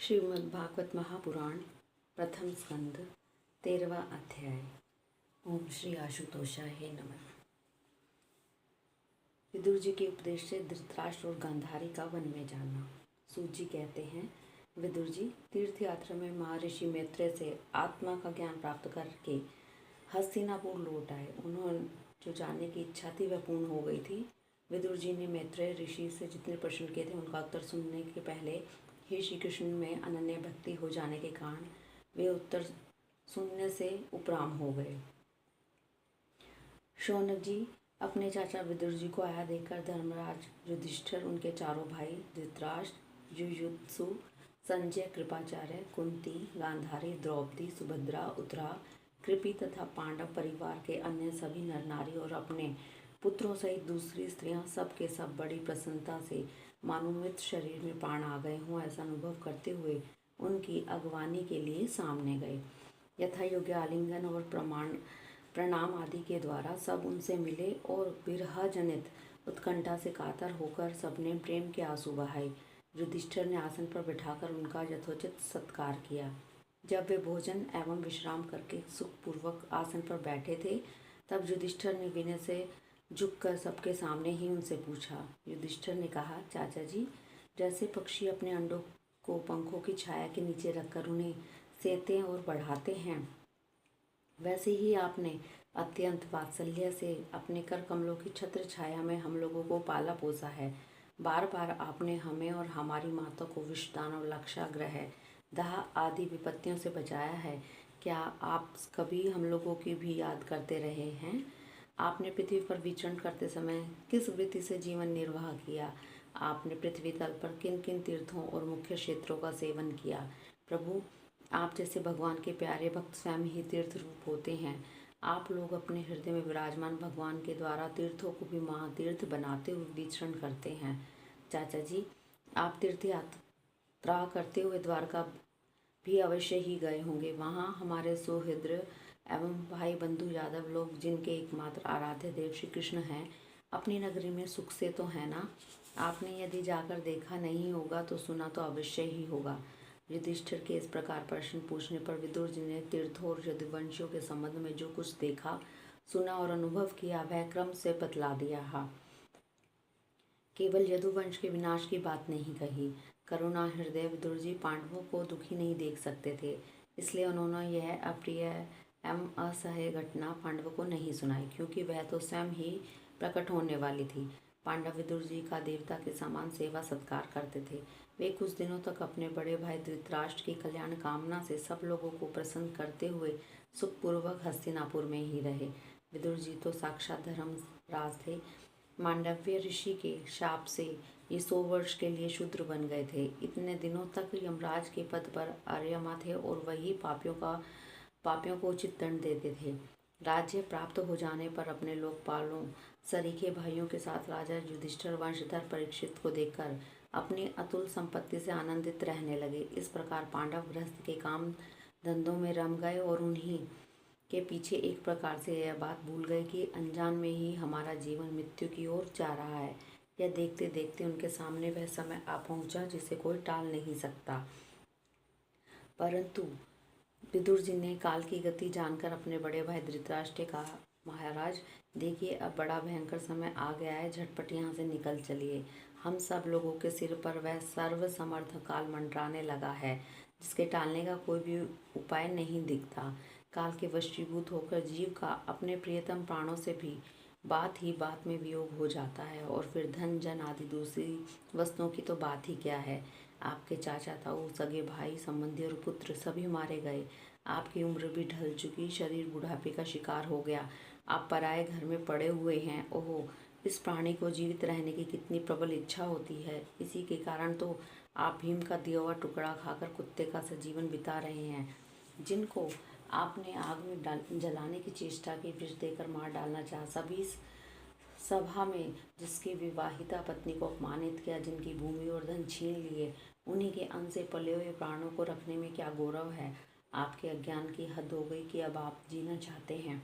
श्रीमद्भागवत महापुराण प्रथम स्कंद 13वां अध्याय। ओम श्री आशुतोषाय नमः। विदुर जी के उपदेश से धृतराष्ट्र और गांधारी का वन में जाना। सूत जी कहते हैं, विदुर जी तीर्थ यात्रा में महर्षि मैत्रेय से आत्मा का ज्ञान प्राप्त करके हस्तिनापुर लौट आए। उन्होंने जो जानने की इच्छा थी वह पूर्ण हो गई थी। विदुर जी ने मैत्रेय ऋषि से जितने प्रश्न किए थे उनका उत्तर सुनने के पहले ही श्री कृष्ण में अनन्य भक्ति हो जाने के कारण वे उत्तर सुनने से उपराम हो गए। शौनक जी अपने चाचा विदुर जी को आया देखकर धर्मराज युधिष्ठिर, उनके चारों भाई धृतराष्ट्र, युयुत्सु, संजय, कृपाचार्य, कुंती, गांधारी, द्रौपदी, सुभद्रा, उत्तरा, कृपि तथा पांडव परिवार के अन्य सभी नर नारी और अपने पुत्रों सहित दूसरी स्त्रियां सब के सब बड़ी प्रसन्नता से मानो मृत शरीर में प्राण आ गए हों ऐसा अनुभव करते हुए उनकी अगवानी के लिए सामने गए। यथा योग्य आलिंगन और प्रणाम आदि के द्वारा सब उनसे मिले और विरह जनित उत्कंठा से कातर होकर सबने प्रेम के आंसू बहाए। युधिष्ठिर ने आसन पर बिठाकर उनका यथोचित सत्कार किया। जब वे भोजन एवं विश्राम करके सुखपूर्वक आसन पर बैठे थे तब युधिष्ठिर ने विनय से झुककर सबके सामने ही उनसे पूछा। युधिष्ठिर ने कहा, चाचा जी, जैसे पक्षी अपने अंडों को पंखों की छाया के नीचे रखकर उन्हें सेते और बढ़ाते हैं, वैसे ही आपने अत्यंत वात्सल्य से अपने कर कमलों की छत्र छाया में हम लोगों को पाला पोसा है। बार बार आपने हमें और हमारी माता को विषदान और लक्षाग्रह, दाह आदि विपत्तियों से बचाया है। क्या आप कभी हम लोगों की भी याद करते रहे हैं? आपने पृथ्वी पर विचरण करते समय किस वृत्ति से जीवन निर्वाह किया? आपने पृथ्वी तल पर किन किन तीर्थों और मुख्य क्षेत्रों का सेवन किया? प्रभु, आप जैसे भगवान के प्यारे भक्त स्वयं ही तीर्थ रूप होते हैं। आप लोग अपने हृदय में विराजमान भगवान के द्वारा तीर्थों को भी महातीर्थ बनाते हुए विचरण करते हैं। चाचा जी, आप तीर्थ यात्रा करते हुए द्वारका भी अवश्य ही गए होंगे। वहाँ हमारे सुहृद एवं भाई बंधु यादव लोग, जिनके एकमात्र आराध्य देव श्री कृष्ण हैं, अपनी नगरी में सुख से तो है ना? आपने यदि जाकर देखा नहीं होगा तो सुना तो अवश्य ही होगा। युधिष्ठिर के इस प्रकार प्रश्न पूछने पर विदुर जी ने तीर्थों और यदुवंशियों के संबंध में जो कुछ देखा, सुना और अनुभव किया वह क्रम से बतला दिया। केवल यदुवंश के विनाश की बात नहीं कही। करुणा हृदय विदुर जी पांडवों को दुखी नहीं देख सकते थे, इसलिए उन्होंने यह अप्रिय एवं असह्य घटना पांडवों को नहीं सुनाई, क्योंकि वह तो स्वयं ही प्रकट होने वाली थी। पांडव विदुर जी का देवता के समान सेवा सत्कार करते थे। वे कुछ दिनों तक अपने बड़े भाई धृतराष्ट्र की कल्याण कामना से सब लोगों को प्रसन्न करते हुए सुखपूर्वक हस्तिनापुर में ही रहे। विदुर जी तो साक्षात धर्मराज थे। मांडव्य ऋषि के शाप से ये 100 वर्ष के लिए शूद्र बन गए थे। इतने दिनों तक यमराज के पद पर आर्यमा थे और वही पापियों को उचित दंड देते थे। राज्य प्राप्त हो जाने पर अपने लोकपालों सरीखे भाइयों के साथ राजा युधिष्ठिर वंशधर परीक्षित को देखकर अपनी अतुल संपत्ति से आनंदित रहने लगे। इस प्रकार पांडव गृहस्थ के काम धंधों में रम गए और उन्हीं के पीछे एक प्रकार से यह बात भूल गए कि अनजान में ही हमारा जीवन मृत्यु की ओर जा रहा है। यह देखते देखते उनके सामने वह समय आ पहुंचा जिसे कोई टाल नहीं सकता। परंतु विदुर जी ने काल की गति जानकर अपने बड़े भाई धृतराष्ट्र से कहा, महाराज देखिए, अब बड़ा भयंकर समय आ गया है, झटपट यहाँ से निकल चलिए। हम सब लोगों के सिर पर वह सर्व समर्थ काल मंडराने लगा है, जिसके टालने का कोई भी उपाय नहीं दिखता। काल के वशीभूत होकर जीव का अपने प्रियतम प्राणों से भी बात ही बात में वियोग हो जाता है, और फिर धन जन आदि दूसरी वस्तुओं की तो बात ही क्या है। आपके चाचा ताऊ, सगे भाई, संबंधी और पुत्र सभी मारे गए। आपकी उम्र भी ढल चुकी, शरीर बुढ़ापे का शिकार हो गया। आप पराए घर में पड़े हुए हैं। ओहो, इस प्राणी को जीवित रहने की कितनी प्रबल इच्छा होती है। इसी के कारण तो आप भीम का दिया हुआ टुकड़ा खाकर कुत्ते का सा जीवन बिता रहे हैं। जिनको आपने आग में जलाने की चेष्टा की, विष देकर मार डालना चाहा, सभी सभा में जिसकी विवाहिता पत्नी को अपमानित किया, जिनकी भूमि और धन छीन लिए, उन्हीं के अन्न से पले हुए प्राणों को रखने में क्या गौरव है। आपके अज्ञान की हद हो गई कि अब आप जीना चाहते हैं,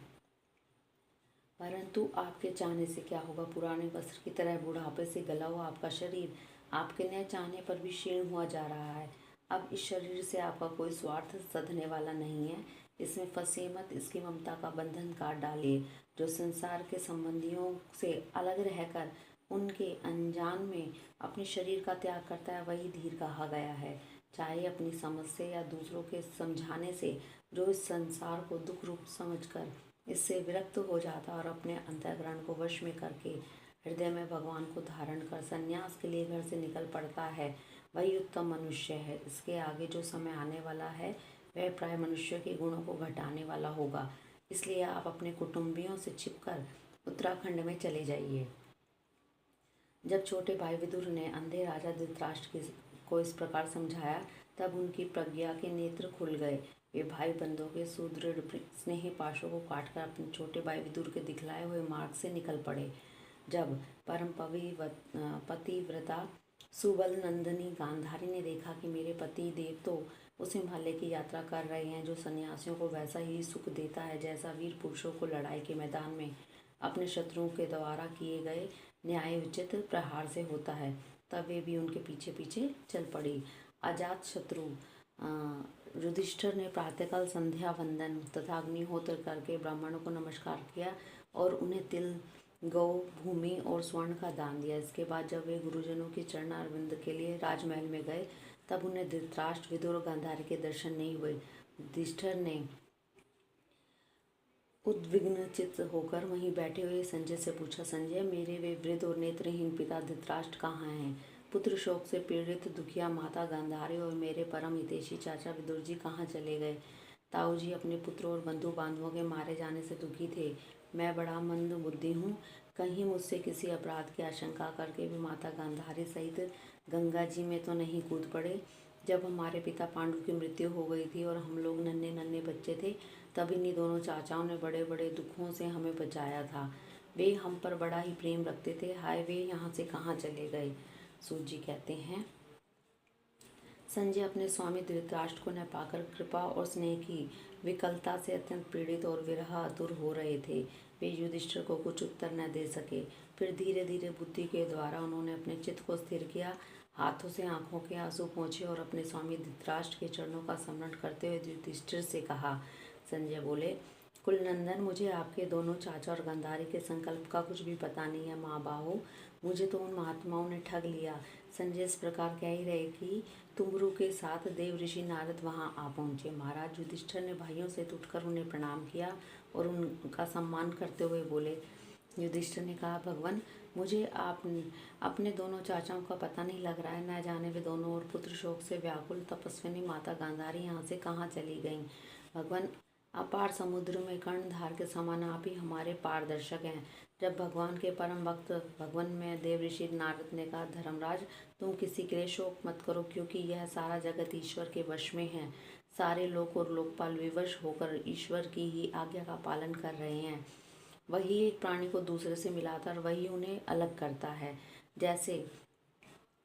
परंतु आपके चाहने से क्या होगा। पुराने वस्त्र की तरह बुढ़ापे से गला हुआ आपका शरीर आपके न चाहने पर भी क्षीण हुआ जा रहा है। अब इस शरीर से आपका कोई स्वार्थ सधने वाला नहीं है। इसमें फंसिए मत, इसकी ममता का बंधन काट डालिए। जो संसार के संबंधियों से अलग रहकर उनके अनजान में अपने शरीर का त्याग करता है, वही धीर कहा गया है। चाहे अपनी समझ से या दूसरों के समझाने से, जो इस संसार को दुख रूप समझकर इससे विरक्त हो जाता और अपने अंतःकरण को वश में करके हृदय में भगवान को धारण कर संन्यास के लिए घर से निकल पड़ता है, वही उत्तम मनुष्य है। इसके आगे जो समय आने वाला है वह प्राय मनुष्य के गुणों को घटाने वाला होगा। इसलिए आप अपने कुटुंबियों से छिपकर उत्तराखंड में चले जाइए। जब छोटे भाई विदुर ने अंधे राजा धृतराष्ट्र को इस प्रकार समझाया, तब उनकी प्रज्ञा के नेत्र खुल गए। वे भाई बंधुओं के सुदृढ़ स्नेही पाशों को काटकर अपने छोटे भाई विदुर के दिखलाए हुए मार्ग से निकल पड़े। जब परम पतिव्रता सुबल नंदिनी गांधारी ने देखा कि मेरे पति देव तो उस हिमालय की यात्रा कर रहे हैं जो सन्यासियों को वैसा ही सुख देता है जैसा वीर पुरुषों को लड़ाई के मैदान में अपने शत्रुओं के द्वारा किए गए न्याय उचित प्रहार से होता है, तब वे भी उनके पीछे पीछे चल पड़ी। अजात शत्रु युधिष्ठिर ने प्रातःकाल संध्या वंदन तथा अग्निहोत्र करके ब्राह्मणों को नमस्कार किया और उन्हें तिल, गौ, भूमि और स्वर्ण का दान दिया। इसके बाद जब वे गुरुजनों के चरण अरविंद के लिए राजमहल में गए, तब उन्हें धृतराष्ट्र, विदुर और गांधारी के दर्शन नहीं हुए। युधिष्ठिर ने उद्विग्न चित्त होकर वहीं बैठे हुए संजय से पूछा, संजय, मेरे वे वृद्ध और नेत्रहीन पिता धृतराष्ट्र कहाँ हैं? पुत्र शोक से पीड़ित दुखिया माता गांधारी और मेरे परम हितैषी चाचा विदुर जी कहाँ चले गए? ताऊ जी अपने पुत्र और बंधु बांधवों के मारे जाने से दुखी थे। मैं बड़ा मंद बुद्धि हूँ, कहीं मुझसे किसी अपराध की आशंका करके भी माता गांधारी सहित गंगा जी में तो नहीं कूद पड़े। जब हमारे पिता पांडु की मृत्यु हो गई थी और हम लोग नन्हे नन्हे बच्चे थे, तब इन्हीं दोनों चाचाओं ने बड़े बड़े दुखों से हमें बचाया था। वे हम पर बड़ा ही प्रेम रखते थे। हाय, वे यहाँ से कहाँ चले गए? सूत जी कहते हैं, संजय अपने स्वामी धृतराष्ट्र को न पाकर कृपा और स्नेह की विकलता से अत्यंत पीड़ित और विरह आतुर हो रहे थे। वे युधिष्ठिर को कुछ उत्तर न दे सके। फिर धीरे धीरे बुद्धि के द्वारा उन्होंने अपने चित्त को स्थिर किया, हाथों से आंखों के आंसू पोंछे और अपने स्वामी धृतराष्ट्र के चरणों का स्मरण करते हुए युधिष्ठिर से कहा। संजय बोले, कुलनंदन, मुझे आपके दोनों चाचा और गांधारी के संकल्प का कुछ भी पता नहीं है। माँ बाहो, मुझे तो उन महात्माओं ने ठग लिया। संजय इस प्रकार कह ही रहे कि तुमरू के साथ देव ऋषि नारद वहां आ पहुंचे। महाराज युधिष्ठिर ने भाइयों से उठकर उन्हें प्रणाम किया और उनका सम्मान करते हुए बोले। युधिष्ठिर ने कहा, भगवान, मुझे आप अपने दोनों चाचाओं का पता नहीं लग रहा है। न जाने वे दोनों और पुत्र शोक से व्याकुल तपस्विनी माता गांधारी यहाँ से कहाँ चली गईं। भगवान, अपार समुद्र में कर्णधार के समान आप ही हमारे पारदर्शक हैं। जब भगवान के परम भक्त भगवान में देव ऋषि नारद ने कहा, धर्मराज, तुम किसी के लिए शोक मत करो, क्योंकि यह सारा जगत ईश्वर के वश में है। सारे लोक और लोकपाल विवश होकर ईश्वर की ही आज्ञा का पालन कर रहे हैं। वही एक प्राणी को दूसरे से मिलाता और वही उन्हें अलग करता है। जैसे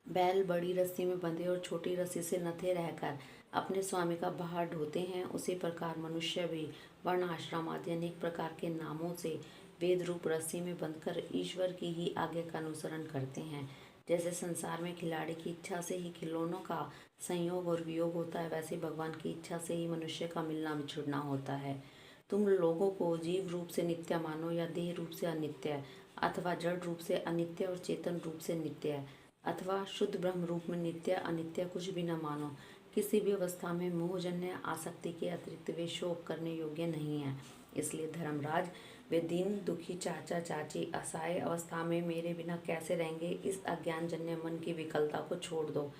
बैल बड़ी रस्सी में बंधे और छोटी रस्सी से नथे रहकर अपने स्वामी का भार ढोते हैं, उसी प्रकार मनुष्य भी वर्ण आश्रम आदि अनेक प्रकार के नामों से वेद रूप रस्सी में बंधकर ईश्वर की ही आज्ञा का अनुसरण करते हैं। जैसे संसार में खिलाड़ी की इच्छा से ही खिलौनों का संयोग और वियोग होता है, वैसे भगवान की इच्छा से ही मनुष्य का मिलना बिछुड़ना होता है। तुम लोगों को जीव रूप से नित्य मानो या देह रूप से अनित्य, अथवा जड़ रूप से अनित्य और चेतन रूप से नित्य, अथवा शुद्ध ब्रह्म रूप में नित्य अनित्य कुछ भी न मानो। किसी भी अवस्था में मोहजन्य आसक्ति के अतिरिक्त वे शोक करने योग्य नहीं है। इसलिए धर्मराज, वे दीन दुखी चाचा चाची असहाय अवस्था में मेरे बिना कैसे रहेंगे? इस अज्ञानजन्य मन की विकलता को छोड़ दो।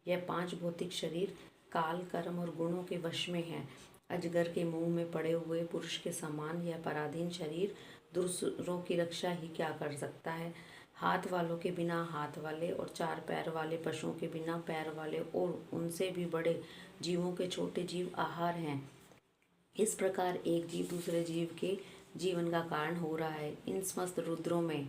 यह 5 भौतिक शरीर काल, कर्म और गुणों के वश में है। अजगर के मुंह में पड़े हुए पुरुष के समान यह पराधीन शरीर दूसरों की रक्षा ही क्या कर सकता है? हाथ वालों के बिना हाथ वाले और 4 पैर वाले पशुओं के बिना पैर वाले और उनसे भी बड़े जीवों के छोटे जीव आहार हैं। इस प्रकार एक जीव दूसरे जीव के जीवन का कारण हो रहा है। इन समस्त रुद्रों में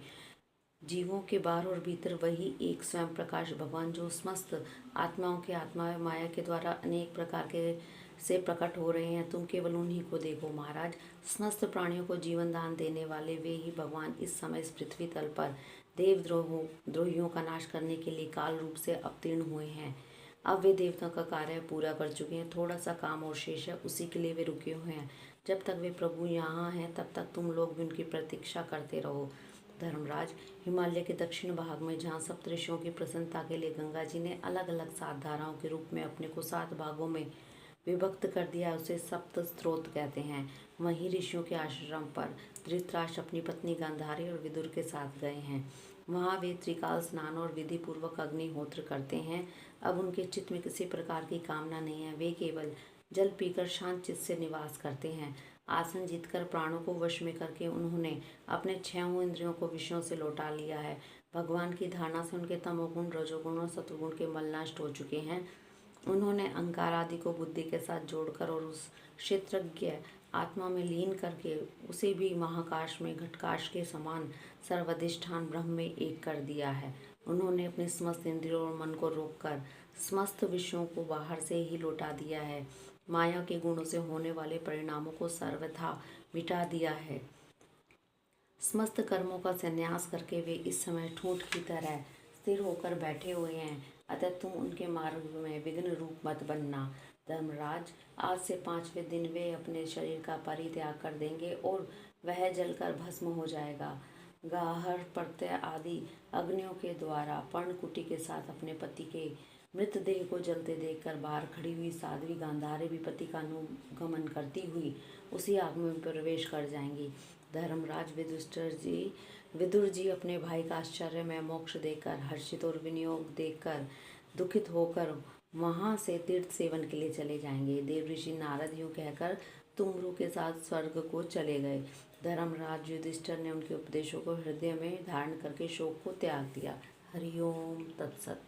जीवों के बाहर और भीतर वही एक स्वयं प्रकाश भगवान, जो समस्त आत्माओं के आत्मा माया के द्वारा अनेक प्रकार के से प्रकट हो रहे हैं, तुम केवल उन्हीं को देखो। महाराज, समस्त प्राणियों को जीवन दान देने वाले वे ही भगवान इस समय इस पृथ्वी तल पर देव द्रोहियों का नाश करने के लिए काल रूप से अवतीर्ण हुए हैं। अब वे देवताओं का कार्य पूरा कर चुके हैं, थोड़ा सा काम और शेष है, उसी के लिए वे रुके हुए हैं। जब तक वे प्रभु यहाँ हैं तब तक तुम लोग भी उनकी प्रतीक्षा करते रहो। धर्मराज, हिमालय के दक्षिण भाग में जहाँ सप्तऋषियों की प्रसन्नता के लिए गंगा जी ने अलग अलग 7 धाराओं के रूप में अपने को 7 भागों में विभक्त कर दिया, उसे सप्त स्रोत कहते हैं। वहीं ऋषियों के आश्रम पर धृतराष्ट्र अपनी पत्नी गांधारी और विदुर के साथ गए हैं। वहाँ वे त्रिकाल स्नान और विधि पूर्वक अग्निहोत्र करते हैं। अब उनके चित्त में किसी प्रकार की कामना नहीं है, वे केवल जल पीकर शांत चित्त से निवास करते हैं। आसन जीतकर प्राणों को वश में करके उन्होंने अपने 6 इंद्रियों को विषयों से लौटा लिया है। भगवान की धारणा से उनके तमोगुण, रजोगुण और सत्वगुण के मल नष्ट हो चुके हैं। उन्होंने अहंकार आदि को बुद्धि के साथ जोड़कर और उस क्षेत्रज्ञ आत्मा में लीन करके उसे भी महाकाश में घटकाश के समान सर्वाधिष्ठान ब्रह्म में एक कर दिया है। उन्होंने अपने समस्त इंद्रियों और मन को रोककर समस्त विषयों को बाहर से ही लौटा दिया है। माया के गुणों से होने वाले परिणामों को सर्वथा मिटा दिया है। समस्त कर्मों का संन्यास करके वे इस समय ठूंठ की तरह स्थिर होकर बैठे हुए हैं, अतः तुम उनके मार्ग में विघ्न रूप मत बनना। धर्मराज, आज से 5वें दिन वे अपने शरीर का परित्याग कर देंगे और वह जलकर भस्म हो जाएगा। गाहर, प्रत्यय आदि अग्नियों के द्वारा पर्णकुटी के साथ अपने पति के मृतदेह को जलते देखकर बाहर खड़ी हुई साध्वी गांधारी भी पति का अनुगमन करती हुई उसी आग में प्रवेश कर जाएंगी। धर्मराज, विदुर जी अपने भाई का आश्चर्य में मोक्ष देकर हर्षित और विनियोग देखकर दुखित होकर वहां से तीर्थ सेवन के लिए चले जाएंगे। देव ऋषि नारद यूं कहकर तुमरू के साथ स्वर्ग को चले गए। धर्मराज युधिष्ठिर ने उनके उपदेशों को हृदय में धारण करके शोक को त्याग दिया। हरिओम तत्सत।